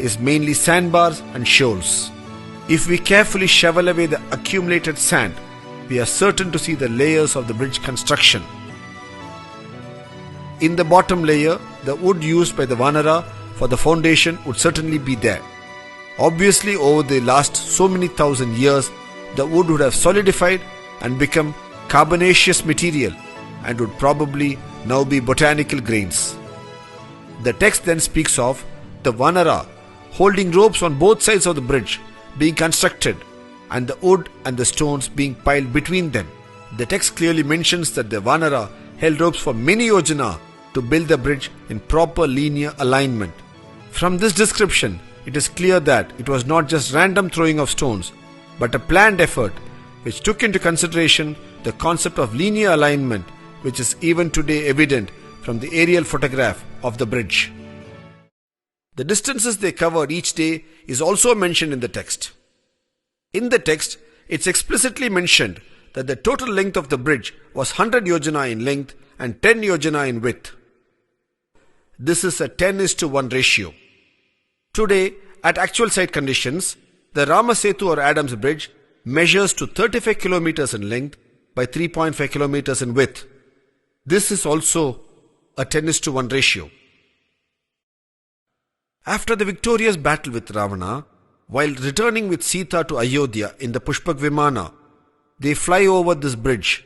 is mainly sandbars and shoals. If we carefully shovel away the accumulated sand, we are certain to see the layers of the bridge construction. In the bottom layer, the wood used by the Vanara for the foundation would certainly be there. Obviously, over the last so many thousand years, the wood would have solidified and become carbonaceous material and would probably now be botanical grains. The text then speaks of the Vanara holding ropes on both sides of the bridge being constructed and the wood and the stones being piled between them. The text clearly mentions that the Vanara held ropes for many yojana to build the bridge in proper linear alignment. From this description, it is clear that it was not just random throwing of stones, but a planned effort which took into consideration the concept of linear alignment, which is even today evident from the aerial photograph of the bridge. The distances they covered each day is also mentioned in the text. In the text, it's explicitly mentioned that the total length of the bridge was 100 yojana in length and 10 yojana in width. This is a 10:1 ratio. Today, at actual site conditions, the RAMASETU or Adams Bridge measures to 35 kilometers in length by 3.5 kilometers in width. This is also a 10:1 ratio. After the victorious battle with Ravana, while returning with Sita to Ayodhya in the Pushpak Vimana, they fly over this bridge.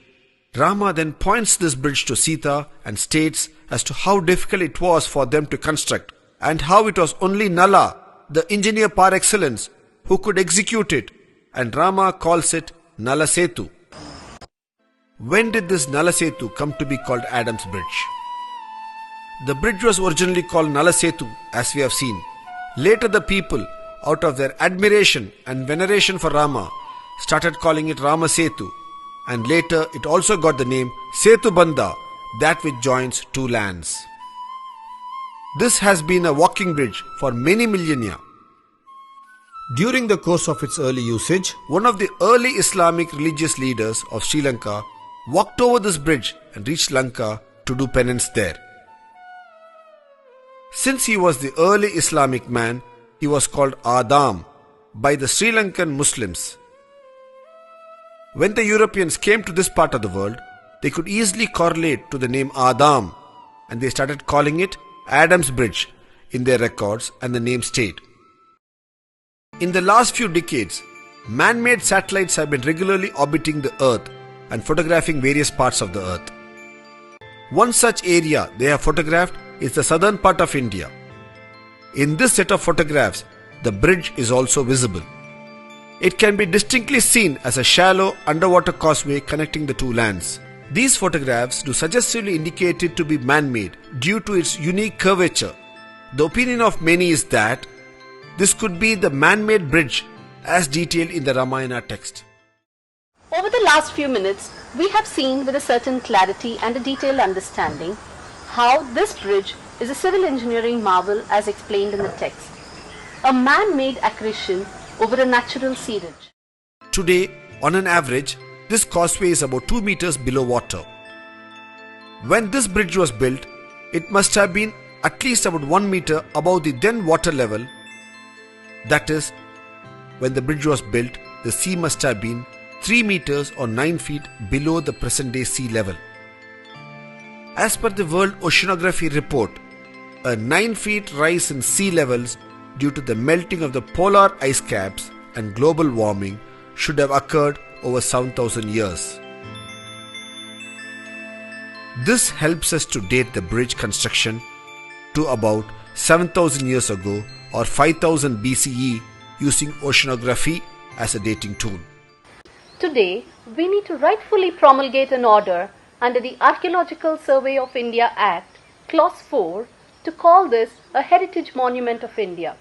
Rama then points this bridge to Sita and states as to how difficult it was for them to construct and how it was only Nala, the engineer par excellence, who could execute it, and Rama calls it Nalasetu. When did this Nalasetu come to be called Adams Bridge? The bridge was originally called Nalasetu, as we have seen. Later the people, out of their admiration and veneration for Rama, started calling it Ramasetu, and later it also got the name Setu Bandha, that which joins two lands. This has been a walking bridge for many millennia. During the course of its early usage, one of the early Islamic religious leaders of Sri Lanka walked over this bridge and reached Lanka to do penance there. Since he was the early Islamic man, he was called Adam by the Sri Lankan Muslims. When the Europeans came to this part of the world, they could easily correlate to the name Adam, and they started calling it Adams Bridge in their records, and the name stayed. In the last few decades, man-made satellites have been regularly orbiting the Earth and photographing various parts of the Earth. One such area they have photographed is the southern part of India. In this set of photographs, the bridge is also visible. It can be distinctly seen as a shallow underwater causeway connecting the two lands. These photographs do suggestively indicate it to be man-made due to its unique curvature. The opinion of many is that this could be the man-made bridge as detailed in the Ramayana text. Over the last few minutes, we have seen with a certain clarity and a detailed understanding how this bridge is a civil engineering marvel as explained in the text. A man-made accretion over a natural seerage. Today, on an average, this causeway is about 2 meters below water. When this bridge was built, it must have been at least about 1 meter above the then water level. That is, when the bridge was built, the sea must have been 3 meters or 9 feet below the present day sea level. As per the World Oceanography Report, a 9 feet rise in sea levels due to the melting of the polar ice caps and global warming should have occurred over 7,000 years. This helps us to date the bridge construction to about 7,000 years ago or 5000 BCE using oceanography as a dating tool. Today, we need to rightfully promulgate an order under the Archaeological Survey of India Act, Clause 4, to call this a Heritage Monument of India.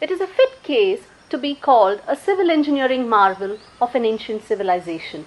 It is a fit case to be called a civil engineering marvel of an ancient civilization.